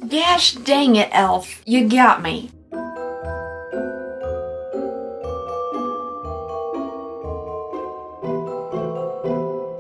Gosh dang it, E.L.F. You got me.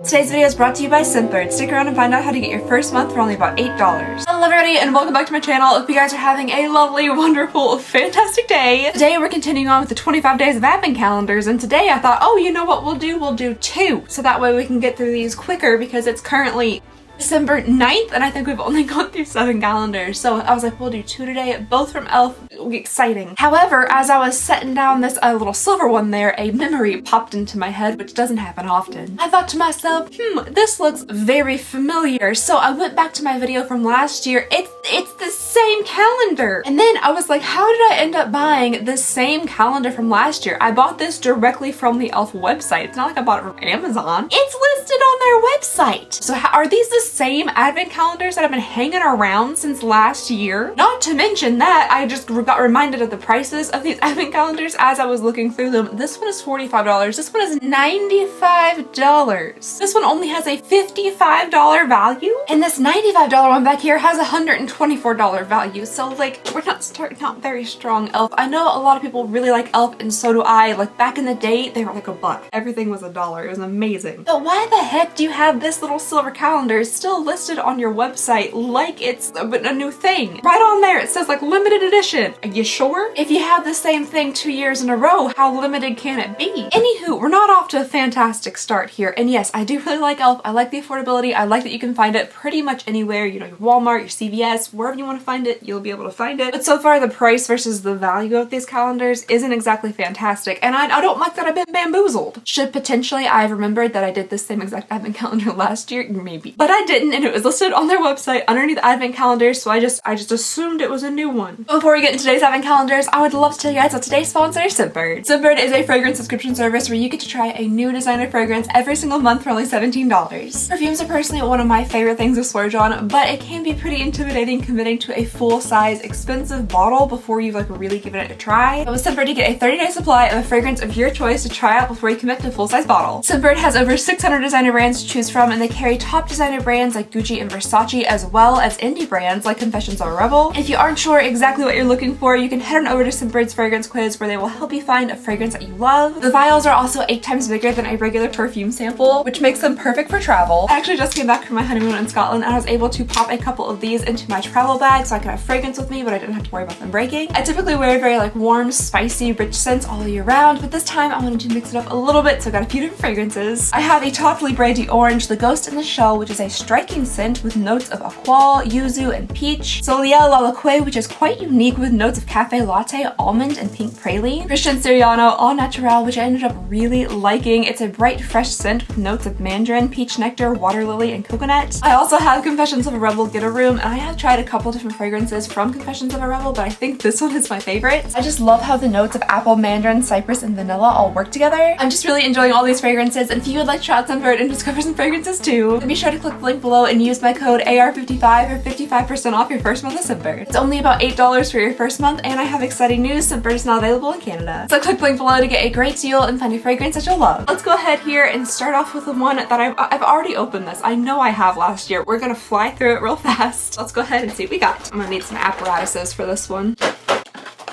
Today's video is brought to you by Scentbird. Stick around and find out how to get your first month for only about $8. Hello everybody and welcome back to my channel. If you guys are having a lovely, wonderful, fantastic day. Today we're continuing on with the 25 days of advent calendars, and today I thought, oh, you know what we'll do? We'll do 2. So that way we can get through these quicker because it's currently December 9th and I think we've only gone through 7 calendars. So I was like, we'll do 2 today, both from E.L.F. It'll be exciting. However, as I was setting down this little silver one there, a memory popped into my head, which doesn't happen often. I thought to myself, this looks very familiar. So I went back to my video from last year. It's the same calendar. And then I was like, how did I end up buying the same calendar from last year? I bought this directly from the E.L.F. website. It's not like I bought it from Amazon. It's listed on their website. So are these the same advent calendars that have been hanging around since last year? Not to mention that I just got reminded of the prices of these advent calendars as I was looking through them. This one is $45. This one is $95. This one only has a $55 value, and this $95 one back here has a $124 value. So like, we're not starting out very strong, E.L.F. I know a lot of people really like E.L.F. and so do I. Like back in the day, they were like $1. Everything was $1. It was amazing. But why the heck do you have this little silver calendar still listed on your website like it's a new thing? Right on there it says like limited edition. Are you sure? If you have the same thing 2 years in a row, how limited can it be? Anywho, we're not off to a fantastic start here. And yes, I do really like E.L.F. I like the affordability. I like that you can find it pretty much anywhere. You know, your Walmart, your CVS, wherever you want to find it, you'll be able to find it. But so far the price versus the value of these calendars isn't exactly fantastic. And I don't like that I've been bamboozled. Should potentially I have remembered that I did this same exact advent calendar last year? Maybe. But I didn't, and it was listed on their website underneath advent calendars, so I just assumed it was a new one. Before we get into today's advent calendars, I would love to tell you guys about today's sponsor, Scentbird. Scentbird is a fragrance subscription service where you get to try a new designer fragrance every single month for only $17. Perfumes are personally one of my favorite things to splurge on, but it can be pretty intimidating committing to a full-size expensive bottle before you've like really given it a try. But with Scentbird, you get a 30-day supply of a fragrance of your choice to try out before you commit to a full-size bottle. Scentbird has over 600 designer brands to choose from, and they carry top designer brands like Gucci and Versace, as well as indie brands like Confessions of a Rebel. If you aren't sure exactly what you're looking for, you can head on over to Scentbird's fragrance quiz where they will help you find a fragrance that you love. The vials are also 8 times bigger than a regular perfume sample, which makes them perfect for travel. I actually just came back from my honeymoon in Scotland and I was able to pop a couple of these into my travel bag so I could have fragrance with me, but I didn't have to worry about them breaking. I typically wear very like warm, spicy, rich scents all year round, but this time I wanted to mix it up a little bit, so I got a few different fragrances. I have a Totally Brandy Orange, the Ghost in the Shell, which is a striking scent with notes of aqua, yuzu, and peach. Soliel La Lacque, which is quite unique with notes of cafe latte, almond, and pink praline. Christian Siriano All Natural, which I ended up really liking. It's a bright, fresh scent with notes of mandarin, peach nectar, water lily, and coconut. I also have Confessions of a Rebel Get a Room, and I have tried a couple different fragrances from Confessions of a Rebel, but I think this one is my favorite. I just love how the notes of apple, mandarin, cypress, and vanilla all work together. I'm just really enjoying all these fragrances, and if you would like to try out Scentbird and discover some fragrances too, then be sure to click the link below and use my code AR55 for 55% off your first month of Scentbird. It's only about $8 for your first month, and I have exciting news: Scentbird is now available in Canada. So click the link below to get a great deal and find a fragrance that you'll love. Let's go ahead here and start off with the one that I've already opened this. I know I have last year. We're gonna fly through it real fast. Let's go ahead and see what we got. I'm gonna need some apparatuses for this one.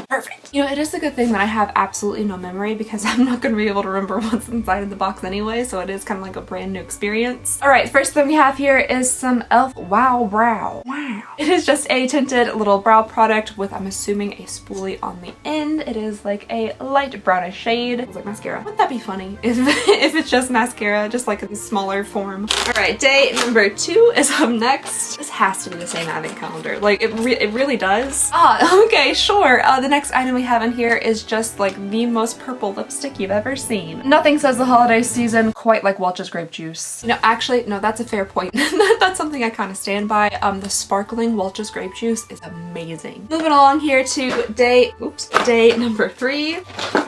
Perfect. You know, it is a good thing that I have absolutely no memory because I'm not going to be able to remember what's inside of the box anyway, so it is kind of like a brand new experience. Alright, first thing we have here is some E.L.F. Wow Brow. Wow. It is just a tinted little brow product with, I'm assuming, a spoolie on the end. It is like a light brownish shade. It's like mascara. Wouldn't that be funny if it's just mascara, just like a smaller form? Alright, day number 2 is up next. This has to be the same advent calendar. Like, it really does. Ah, okay, sure. The next item we have in here is just like the most purple lipstick you've ever seen. Nothing says the holiday season quite like Welch's grape juice. You know, actually, no, that's a fair point. That's something I kind of stand by. The sparkling Welch's grape juice is amazing. Moving along here to day number 3.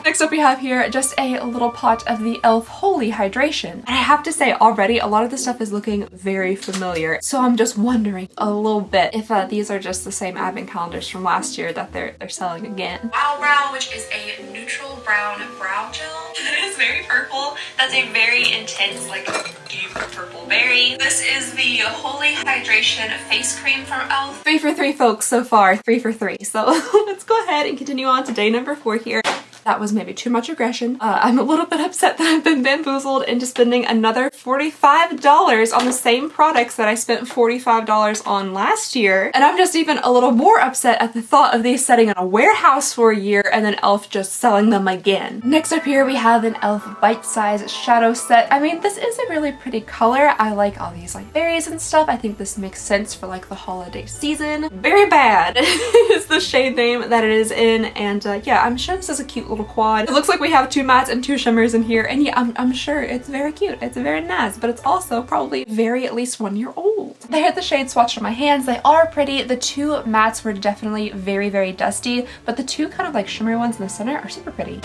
Next up we have here just a little pot of the E.L.F. Holy Hydration. And I have to say already, a lot of this stuff is looking very familiar. So I'm just wondering a little bit if these are just the same advent calendars from last year that they're selling again. again. Wow Brow, which is a neutral brown brow gel. It is very purple. That's a very intense, like, deep purple berry. This is the Holy Hydration Face Cream from E.L.F. 3 for 3 folks so far, 3 for 3. So let's go ahead and continue on to day number 4 here. That was maybe too much aggression. I'm a little bit upset that I've been bamboozled into spending another $45 on the same products that I spent $45 on last year. And I'm just even a little more upset at the thought of these sitting in a warehouse for a year and then E.L.F. just selling them again. Next up here we have an E.L.F. bite-sized shadow set. I mean, this is a really pretty color. I like all these like berries and stuff. I think this makes sense for like the holiday season. Very Bad is the shade name that it is in, and yeah, I'm sure this is a cute little quad. It looks like we have 2 mattes and 2 shimmers in here, and yeah, I'm sure it's very cute. It's very nice, but it's also probably very at least 1 year old. They're the shade swatched on my hands. They are pretty. The 2 mattes were definitely very, very dusty, but the 2 kind of like shimmery ones in the center are super pretty.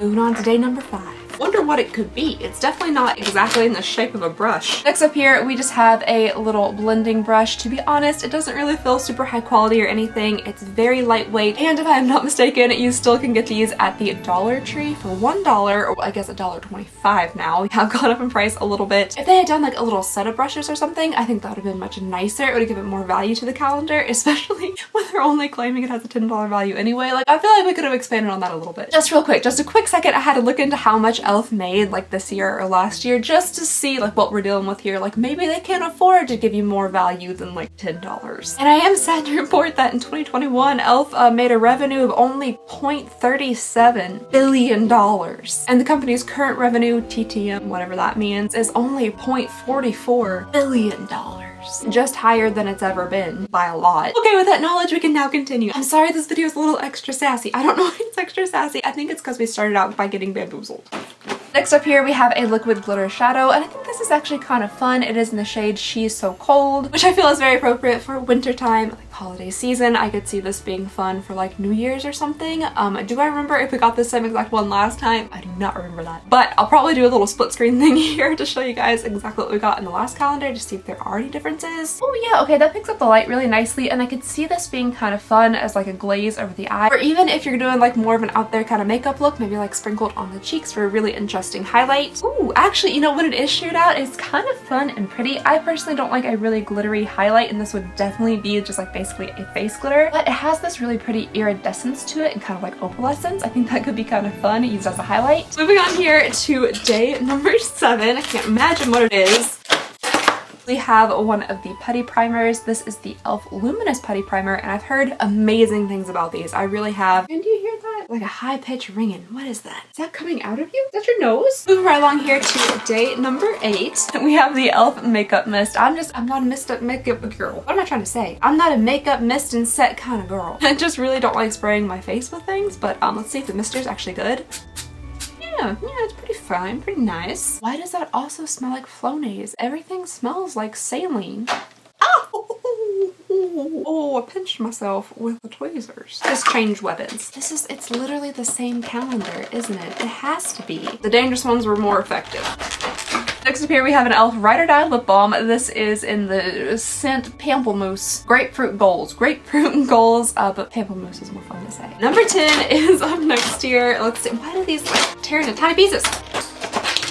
Moving on to day number 5. Wonder what it could be. It's definitely not exactly in the shape of a brush. Next up here, we just have a little blending brush. To be honest, it doesn't really feel super high quality or anything. It's very lightweight, and if I am not mistaken, you still can get these at the Dollar Tree for $1, or I guess $1.25 now. We have gone up in price a little bit. If they had done like a little set of brushes or something, I think that would have been much nicer. It would have given more value to the calendar, especially when they're only claiming it has a $10 value anyway. Like, I feel like we could have expanded on that a little bit. Just real quick, just a quick second, I had to look into how much E.L.F. made like this year or last year just to see like what we're dealing with here. Like, maybe they can't afford to give you more value than like $10. And I am sad to report that in 2021, E.L.F. Made a revenue of only $0.37 billion. And the company's current revenue, TTM, whatever that means, is only $0.44 billion. Just higher than it's ever been by a lot. Okay, with that knowledge, we can now continue. I'm sorry this video is a little extra sassy. I don't know why it's extra sassy. I think it's because we started out by getting bamboozled. Next up here we have a liquid glitter shadow, and I think this is actually kind of fun. It is in the shade She's So Cold, which I feel is very appropriate for wintertime, like holiday season. I could see this being fun for like New Year's or something. Do I remember if we got the same exact one last time? I do not remember that. But I'll probably do a little split screen thing here to show you guys exactly what we got in the last calendar to see if there are any differences. Oh yeah, okay, that picks up the light really nicely, and I could see this being kind of fun as like a glaze over the eye, or even if you're doing like more of an out there kind of makeup look, maybe like sprinkled on the cheeks for a really interesting highlight. Ooh, actually, you know, when it is sheared out, it's kind of fun and pretty. I personally don't like a really glittery highlight, and this would definitely be just like basically a face glitter, but it has this really pretty iridescence to it and kind of like opalescence. I think that could be kind of fun used as a highlight. Moving on here to day number 7. I can't imagine what it is. We have one of the putty primers. This is the E.L.F. Luminous Putty Primer, and I've heard amazing things about these. I really have. And do you hear that? Like a high-pitched ringing. What is that? Is that coming out of you? Is that your nose? Moving right along here to day number 8. We have the E.L.F. Makeup Mist. I'm not a mist up makeup girl. What am I trying to say? I'm not a makeup mist and set kind of girl. I just really don't like spraying my face with things, but let's see if the mister is actually good. Yeah, it's pretty fine, pretty nice. Why does that also smell like Flonase? Everything smells like saline. Oh, I pinched myself with the tweezers. Just change weapons. It's literally the same calendar, isn't it? It has to be. The dangerous ones were more effective. Next up here we have an E.L.F. Ride or Die Lip Balm. This is in the scent Pamplemousse. Grapefruit Goals. Grapefruit and Goals, but Pamplemousse is more fun to say. Number 10 is up next here. Let's see, why do these like tear into tiny pieces?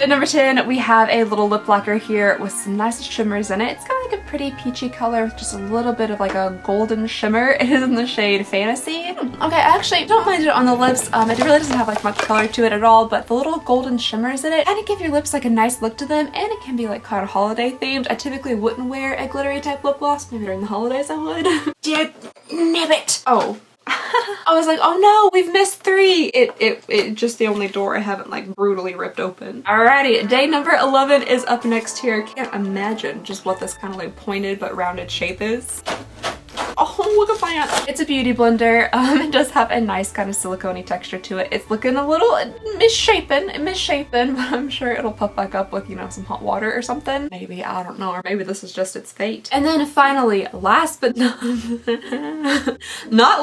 At number 10, we have a little lip lacquer here with some nice shimmers in it. It's got like a pretty peachy color with just a little bit of like a golden shimmer. It is in the shade Fantasy. Okay, I actually don't mind it on the lips. It really doesn't have like much color to it at all, but the little golden shimmers in it kind of give your lips like a nice look to them, and it can be like kind of holiday themed. I typically wouldn't wear a glittery type lip gloss. Maybe during the holidays I would. Nibbit! Oh. I was like, oh no, we've missed 3. It just the only door I haven't like brutally ripped open. Alrighty, day number 11 is up next here. Can't imagine just what this kind of like pointed but rounded shape is. Oh, look at that. It's a beauty blender. It does have a nice kind of silicone-y texture to it. It's looking a little misshapen, but I'm sure it'll puff back up with, you know, some hot water or something. Maybe, I don't know, or maybe this is just its fate. And then finally, last but not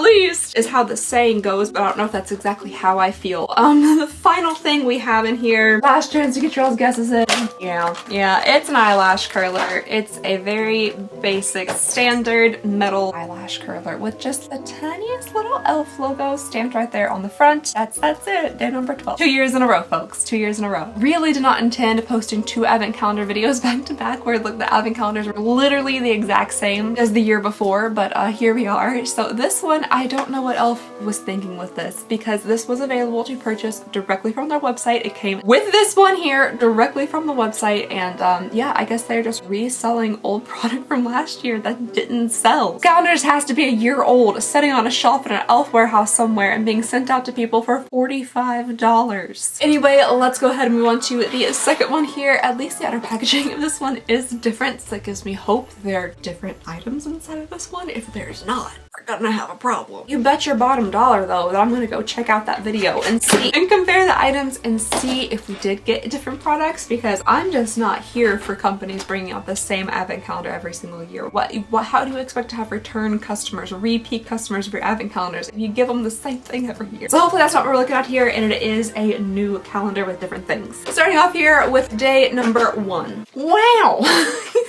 least, is how the saying goes, but I don't know if that's exactly how I feel. The final thing we have in here, last chance to get your all's guesses in. Yeah, it's an eyelash curler. It's a very basic, standard metal eyelash curler. calendar with just the tiniest little e.L.F. logo stamped right there on the front. That's it. Day number 12. 2 years in a row, folks. 2 years in a row. Really did not intend posting 2 advent calendar videos back to back where the advent calendars were literally the exact same as the year before, but here we are. So this one, I don't know what e.L.F. was thinking with this, because this was available to purchase directly from their website. It came with this one here directly from the website, and yeah, I guess they're just reselling old product from last year that didn't sell. Calendar just has to be a year old, sitting on a shelf in an e.L.F. warehouse somewhere and being sent out to people for $45. Anyway, let's go ahead and move on to the second one here. At least the outer packaging of this one is different, so that gives me hope there are different items inside of this one. If there's not, we're gonna have a problem. You bet your bottom dollar though that I'm gonna go check out that video and see and compare the items and see if we did get different products, because I'm just not here for companies bringing out the same advent calendar every single year. How do you expect to have return customers, repeat customers of your advent calendars if you give them the same thing every year? So hopefully that's what we're looking at here, and it is a new calendar with different things. Starting off here with day number 1. Wow!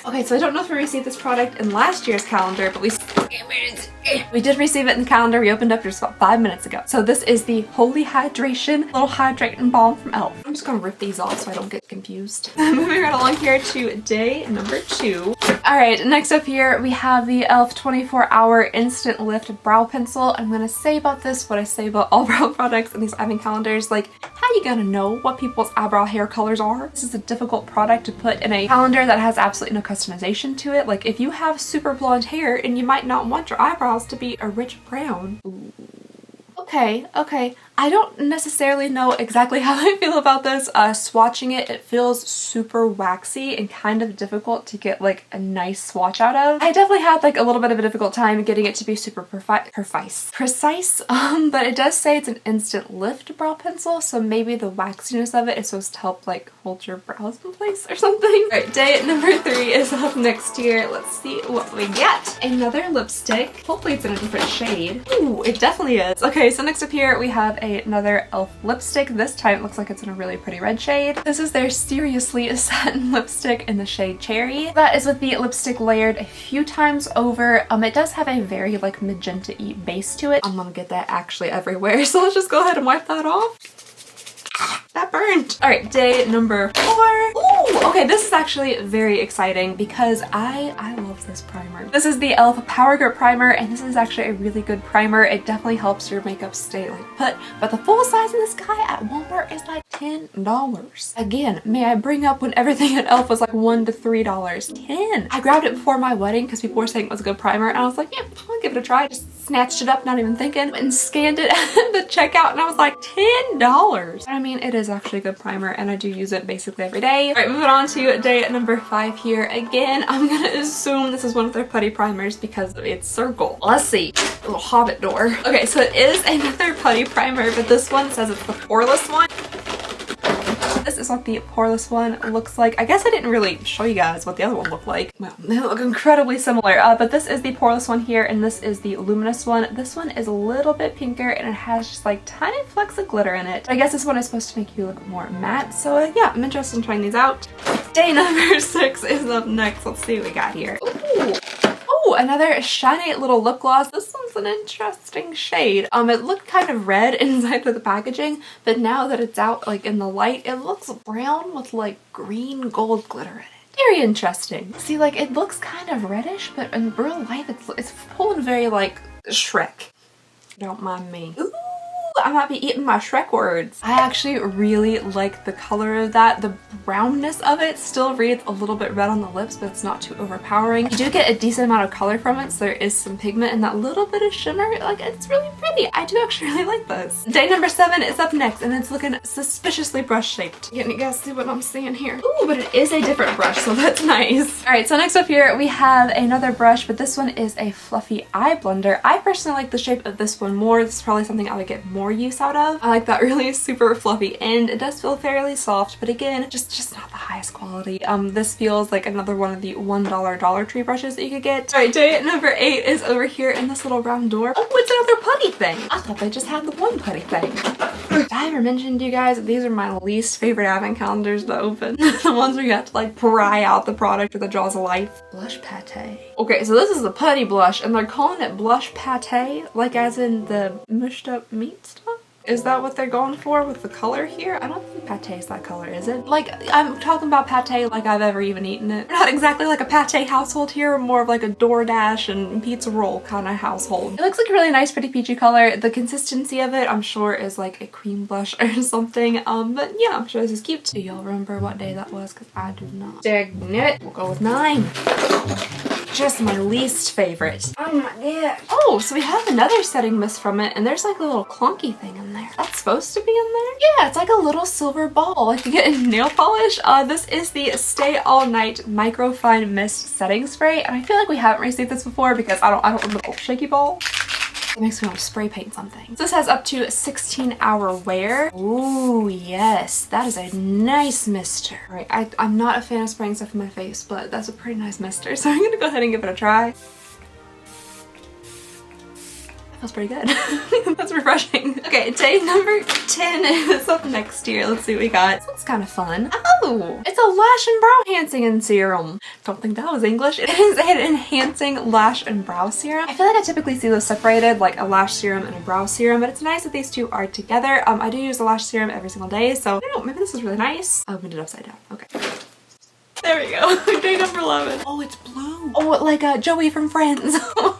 Okay, so I don't know if we received this product in last year's calendar, but we did receive it in the calendar. We opened up just about 5 minutes ago. So this is the Holy Hydration Little Hydrating Balm from e.L.F. I'm just gonna rip these off so I don't get confused. Moving right along here to day number 2. Alright, next up here we have the e.L.F. 24-Hour Instant Lift Brow Pencil. I'm gonna say about this what I say about all brow products in these advent calendars. Like, how you gonna know what people's eyebrow hair colors are? This is a difficult product to put in a calendar that has absolutely no customization to it. Like, if you have super blonde hair and you might not want your eyebrows to be a rich brown. Ooh. Okay. I don't necessarily know exactly how I feel about this. Swatching it, it feels super waxy and kind of difficult to get like a nice swatch out of. I definitely had like a little bit of a difficult time getting it to be super precise. But it does say it's an instant lift brow pencil, so maybe the waxiness of it is supposed to help like hold your brows in place or something. Alright, day number 3 is up next here. Let's see what we get. Another lipstick. Hopefully it's in a different shade. Ooh, it definitely is. Okay, so next up here we have another e.L.F. lipstick. This time it looks like it's in a really pretty red shade. This is their Seriously Satin lipstick in the shade Cherry. That is with the lipstick layered a few times over. It does have a very like magenta-y base to it. I'm gonna get that actually everywhere, so let's just go ahead and wipe that off. That burned. All right, day number 4. Ooh, okay, this is actually very exciting because I love this primer. This is the e.L.F. Power Grip Primer, and this is actually a really good primer. It definitely helps your makeup stay like put, but the full size of this guy at Walmart is like $10. Again, may I bring up when everything at e.L.F. was like $1 to $3. 10. I grabbed it before my wedding because people were saying it was a good primer, and I was like, yeah, I'll give it a try. Just snatched it up, not even thinking, and scanned it at the checkout, and I was like, $10. I mean, it is actually a good primer, and I do use it basically every day. All right, moving on to day number 5 here. Again, I'm gonna assume this is one of their putty primers because it's circle. Let's see. A little hobbit door. Okay, so it is another putty primer, but this one says it's the poreless one. This is what the poreless one looks like. I guess I didn't really show you guys what the other one looked like. Well, they look incredibly similar, but this is the poreless one here, and this is the luminous one. This one is a little bit pinker, and it has just like tiny flecks of glitter in it. But I guess this one is supposed to make you look more matte, so yeah, I'm interested in trying these out. Day number 6 is up next. Let's see what we got here. Ooh. Ooh, another shiny little lip gloss. This one's an interesting shade. It looked kind of red inside of the packaging, but now that it's out like in the light, it looks brown with like green gold glitter in it. Very interesting. See, like it looks kind of reddish, but in real life it's pulling very like Shrek. Don't mind me. Ooh, I might be eating my Shrek words. I actually really like the color of that. The brownness of it still reads a little bit red on the lips, but it's not too overpowering. You do get a decent amount of color from it, so there is some pigment and that little bit of shimmer. Like, it's really pretty. I do actually really like this. Day number 7 is up next, and it's looking suspiciously brush shaped. Can you guys see what I'm seeing here? Ooh, but it is a different brush, so that's nice. All right, so next up here we have another brush, but this one is a fluffy eye blender. I personally like the shape of this one more. This is probably something I would get more use out of. I like that really super fluffy end. It does feel fairly soft, but again, just not the highest quality. This feels like another one of the $1 Dollar Tree brushes that you could get. All right, day number 8 is over here in this little round door. Oh, it's another putty thing. I thought they just had the one putty thing. Did I ever mention to you guys that these are my least favorite advent calendars to open? The ones where you have to like pry out the product with the jaws of life. Blush pate. Okay, so this is the putty blush and they're calling it blush pate, like as in the mushed up meat stuff? Is that what they're going for with the color here? I don't think pate is that color, is it? Like, I'm talking about pate like I've ever even eaten it. We're not exactly like a pate household here, we're more of like a DoorDash and pizza roll kind of household. It looks like a really nice pretty peachy color. The consistency of it, I'm sure, is like a cream blush or something. But yeah, I'm sure this is cute. Do y'all remember what day that was? Because I do not. Dang it. We'll go with 9. Just my least favorite. Oh my god. Oh, so we have another setting mist from it, and there's like a little clunky thing in there. That's supposed to be in there? Yeah, it's like a little silver ball like you get in nail polish. This is the Stay All Night Microfine Mist Setting Spray, and I feel like we haven't received this before because I don't remember the shaky ball. It makes me want to spray paint something. This has up to 16-hour wear. Ooh, yes. That is a nice mister. All right, I'm not a fan of spraying stuff in my face, but that's a pretty nice mister. So I'm gonna go ahead and give it a try. Feels pretty good. That's refreshing. Okay, day number 10 is up next here. Let's see what we got. This looks kind of fun. Oh, it's a lash and brow enhancing serum. Don't think that was English. It is an enhancing lash and brow serum. I feel like I typically see those separated, like a lash serum and a brow serum, but it's nice that these two are together. I do use the lash serum every single day, so I don't know, maybe this is really nice. I opened it upside down. Okay. There we go. Day number 11. Oh, it's blue. Oh, like Joey from Friends. Or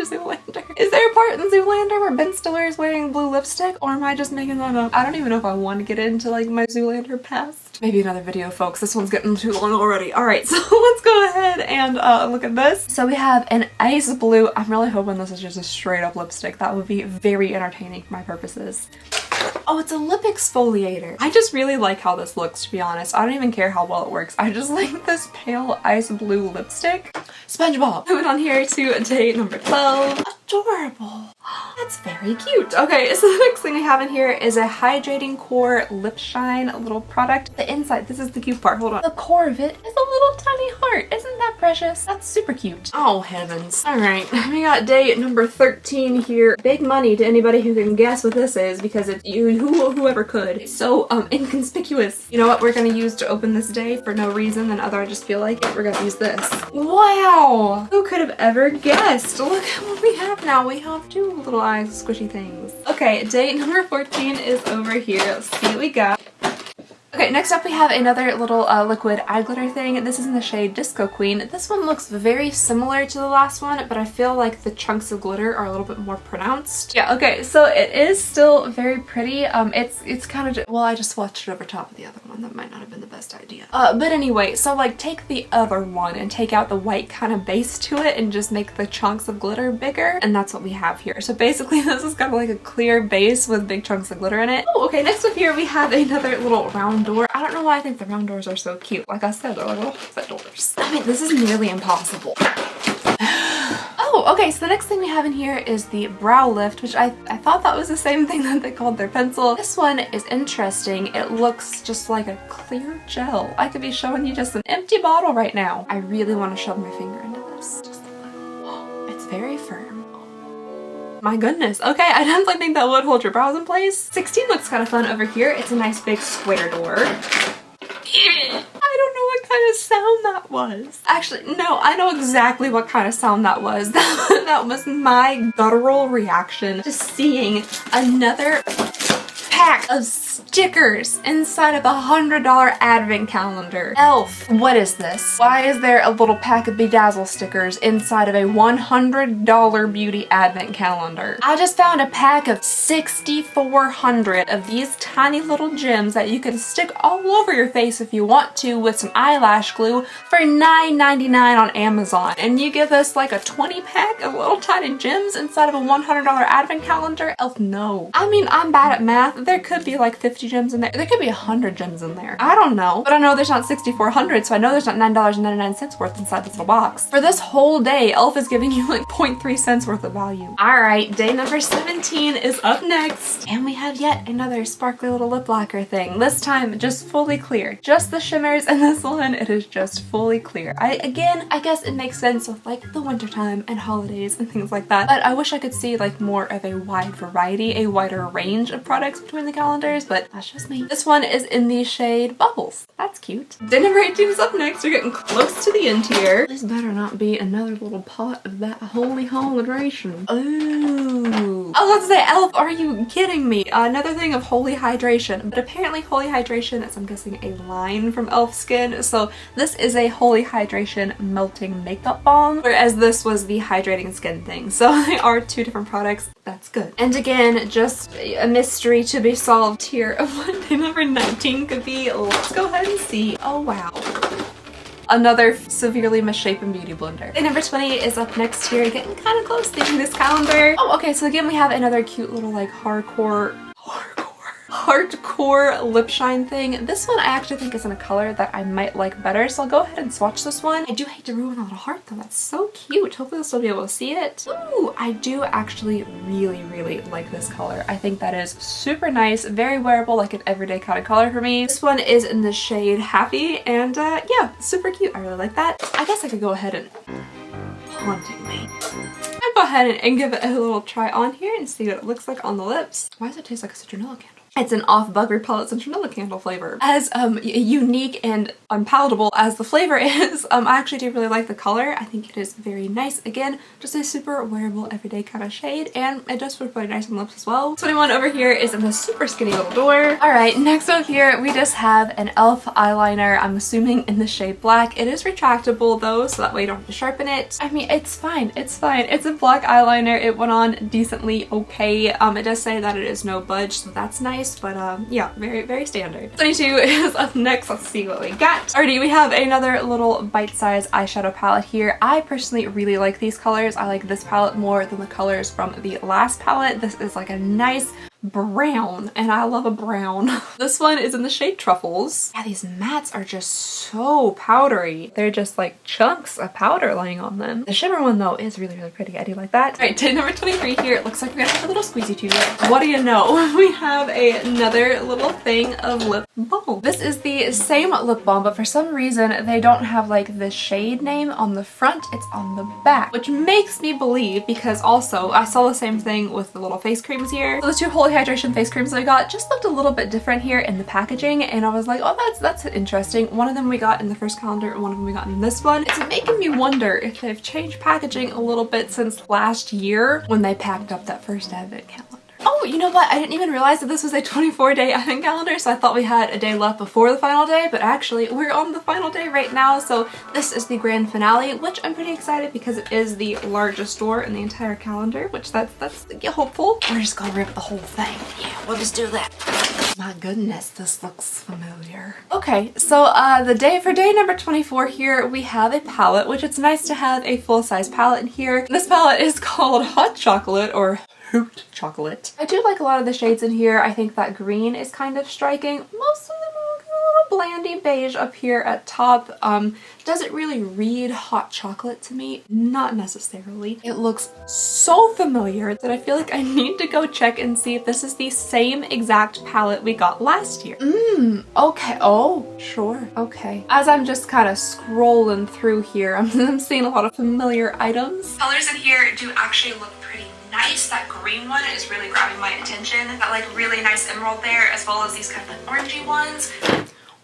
Zoolander. Is there a part in Zoolander where Ben Stiller is wearing blue lipstick, or am I just making that up? I don't even know if I want to get into like my Zoolander past. Maybe another video, folks. This one's getting too long already. All right, so let's go ahead and look at this. So we have an ice blue. I'm really hoping this is just a straight up lipstick. That would be very entertaining for my purposes. Oh, it's a lip exfoliator. I just really like how this looks, to be honest. I don't even care how well it works. I just like this pale ice blue lipstick. SpongeBob. Moving on here to day number 12. Adorable. That's very cute. Okay, so the next thing I have in here is a hydrating core lip shine little product. The inside, this is the cute part. Hold on. The core of it is a little tiny heart. Isn't that precious? That's super cute. Oh, heavens. All right, we got day number 13 here. Big money to anybody who can guess what this is, because it's whoever could. It's so inconspicuous. You know what we're gonna use to open this day for no reason and other I just feel like it? We're gonna use this. Wow! Who could have ever guessed? Look at what we have now. We have 2 little eyes squishy things. Okay, day number 14 is over here. Let's see what we got. Okay, next up we have another little liquid eye glitter thing. This is in the shade Disco Queen. This one looks very similar to the last one, but I feel like the chunks of glitter are a little bit more pronounced. Yeah, okay, so it is still very pretty. It's kind of, well, I just swatched it over top of the other one. That might not have been the best idea. But anyway, so like take the other one and take out the white kind of base to it and just make the chunks of glitter bigger, and that's what we have here. So basically this is kind of like a clear base with big chunks of glitter in it. Oh, okay, next up here we have another little round door. I don't know why I think the round doors are so cute. Like I said, they're like little set doors. I mean, this is nearly impossible. Oh, okay, so the next thing we have in here is the brow lift, which I thought that was the same thing that they called their pencil. This one is interesting. It looks just like a clear gel. I could be showing you just an empty bottle right now. I really want to shove my finger into this. Just a little. It's very firm. My goodness. Okay, I definitely think that would hold your brows in place. 16 looks kind of fun over here. It's a nice big square door. I don't know what kind of sound that was. Actually, no, I know exactly what kind of sound that was. That was my guttural reaction to seeing another pack of stickers inside of a $100 advent calendar. E.L.F. What is this? Why is there a little pack of bedazzle stickers inside of a $100 beauty advent calendar? I just found a pack of 6,400 of these tiny little gems that you can stick all over your face if you want to with some eyelash glue for $9.99 on Amazon. And you give us like a 20 pack of little tiny gems inside of a $100 advent calendar? E.L.F. no. I mean, I'm bad at math. There could be like 50 gems in there. There could be 100 gems in there. I don't know. But I know there's not 6,400, so I know there's not $9.99 worth inside this little box. For this whole day, E.L.F. is giving you like 0.3 cents worth of value. Alright, day number 17 is up next. And we have yet another sparkly little lip lacquer thing. This time, just fully clear. Just the shimmers, and this one, it is just fully clear. Again, I guess it makes sense with like the wintertime and holidays and things like that. But I wish I could see like more of a wide variety, a wider range of products between between the calendars, but that's just me. This one is in the shade Bubbles. That's cute. Day number 18 is up next. We're getting close to the end here. This better not be another little pot of that holy hydration. Ooh. Oh, let's say E.L.F. Are you kidding me? Another thing of holy hydration. But apparently holy hydration is, I'm guessing, a line from E.L.F. Skin. So this is a holy hydration melting makeup balm, whereas this was the hydrating skin thing. So they are two different products. That's good. And again, just a mystery to be solved here of what day number 19 could be. Let's go ahead and see. Oh wow. Another severely misshapen beauty blender. Day number 20 is up next here, getting kind of close to this calendar. Oh, okay, so again we have another cute little like hardcore lip shine thing. This one I actually think is in a color that I might like better, so I'll go ahead and swatch this one. I do hate to ruin all the heart though. That's so cute. Hopefully this will be able to see it. Ooh, I do actually really like this color. I think that is super nice, very wearable, like an everyday kind of color for me. This one is in the shade Happy, and yeah, super cute. I really like that. I guess I could go ahead and haunting me. I'll go ahead and give it a little try on here and see what it looks like on the lips. Why does it taste like a citronella candle? It's an off Bug Repellent citronella candle flavor. As unique and unpalatable as the flavor is, I actually do really like the color. I think it is very nice. Again, just a super wearable everyday kind of shade, and it does look really nice on the lips as well. 21 over here is in the super skinny little door. Alright, next up here we just have an E.L.F. eyeliner. I'm assuming in the shade black. It is retractable though, so that way you don't have to sharpen it. I mean, it's fine. It's fine. It's a black eyeliner. It went on decently okay. It does say that it is no budge, so that's nice. But yeah, very standard. 22 is up next. Let's see what we got. Alrighty, we have another little bite-sized eyeshadow palette here. I personally really like these colors. I like this palette more than the colors from the last palette. This is like a nice brown, and I love a brown. This one is in the shade Truffles. Yeah, these mattes are just so powdery. They're just like chunks of powder laying on them. The shimmer one though is really pretty. I do like that. All right, day number 23 here. It looks like we're gonna have a little squeezy tube. What do you know? We have another little thing of lip balm. This is the same lip balm, but for some reason they don't have like the shade name on the front. It's on the back, which makes me believe, because also I saw the same thing with the little face creams here. So the two holy hydration face creams that I got just looked a little bit different here in the packaging, and I was like, oh, that's interesting. One of them we got in the first calendar and one of them we got in this one. It's making me wonder if they've changed packaging a little bit since last year when they packed up that first advent calendar. Oh, you know what? I didn't even realize that this was a 24-day advent calendar, so I thought we had a day left before the final day, but actually we're on the final day right now, so this is the grand finale, which I'm pretty excited because it is the largest store in the entire calendar, which that's hopeful. We're just gonna rip the whole thing. Yeah, we'll just do that. My goodness, this looks familiar. Okay, so the day for day number 24 here, we have a palette, which it's nice to have a full-size palette in here. This palette is called Hot Chocolate, or Hoot Chocolate. I do like a lot of the shades in here. I think that green is kind of striking. Most of them are looking a little blandy beige up here at top. Does it really read hot chocolate to me? Not necessarily. It looks so familiar that I feel like I need to go check and see if this is the same exact palette we got last year. Okay. Oh, sure. Okay. As I'm just kind of scrolling through here, I'm seeing a lot of familiar items. Colors in here do actually look pretty nice. That green one is really grabbing my attention. That like really nice emerald there, as well as these kind of like orangey ones.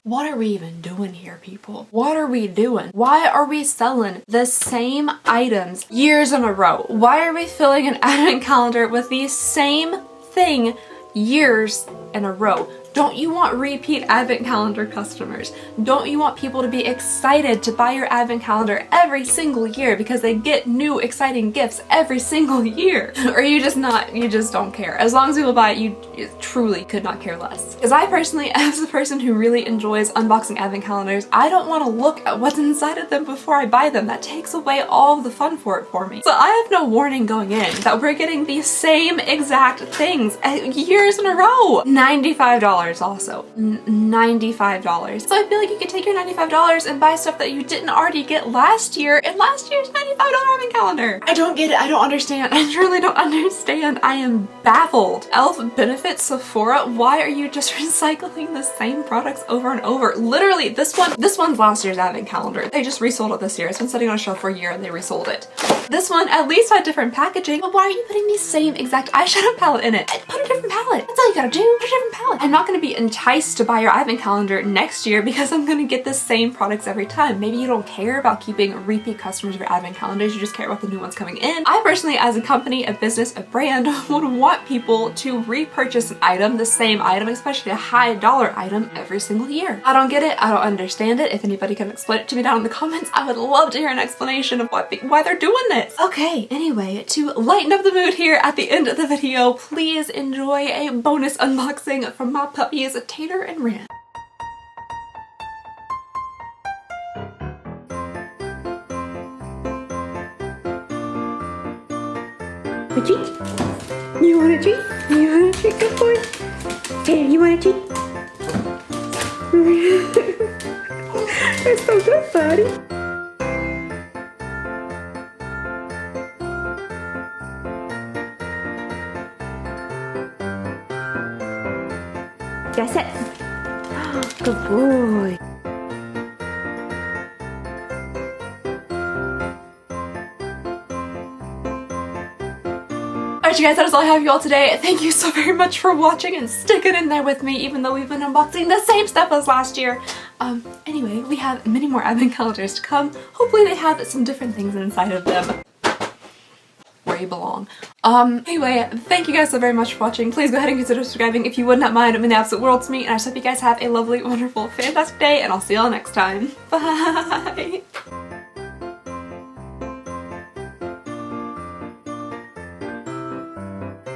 What are we even doing here, people? What are we doing? Why are we selling the same items years in a row? Why are we filling an advent calendar with the same thing years in a row? Don't you want repeat advent calendar customers? Don't you want people to be excited to buy your advent calendar every single year because they get new exciting gifts every single year? Or you just don't care? As long as people buy it, you truly could not care less. Because I personally, as a person who really enjoys unboxing advent calendars, I don't want to look at what's inside of them before I buy them. That takes away all of the fun for it for me. So I have no warning going in that we're getting the same exact things years in a row. $95. $95 also. $95. So I feel like you could take your $95 and buy stuff that you didn't already get last year in last year's $95 advent calendar. I don't get it. I don't understand. I truly don't understand. I am baffled. E.L.F. benefits Sephora. Why are you just recycling the same products over and over? Literally, this one's last year's advent calendar. They just resold it this year. It's been sitting on a shelf for a year and they resold it. This one at least had different packaging, but why are you putting the same exact eyeshadow palette in it? Put a different palette. That's all you gotta do. Put a different palette. I'm not gonna be enticed to buy your advent calendar next year because I'm gonna get the same products every time. Maybe you don't care about keeping repeat customers of your advent calendars, you just care about the new ones coming in. I personally, as a company, a business, a brand, would want people to repurchase an item, the same item, especially a high dollar item, every single year. I don't get it. I don't understand it. If anybody can explain it to me down in the comments, I would love to hear an explanation of why they're doing this. Okay, anyway, to lighten up the mood here at the end of the video, please enjoy a bonus unboxing from my puppies, Tater and Rant. A treat? You want a treat? You want a treat? Good boy. Tater, you want a treat? You're so good, buddy. That's it. Good boy. Alright you guys, that is all I have you all today. Thank you so very much for watching and sticking in there with me even though we've been unboxing the same stuff as last year. Anyway, we have many more advent calendars to come. Hopefully they have some different things inside of them. Where you belong. Anyway, thank you guys so very much for watching. Please go ahead and consider subscribing if you would not mind. It means the absolute world to me, and I just hope you guys have a lovely, wonderful, fantastic day, and I'll see y'all next time. Bye!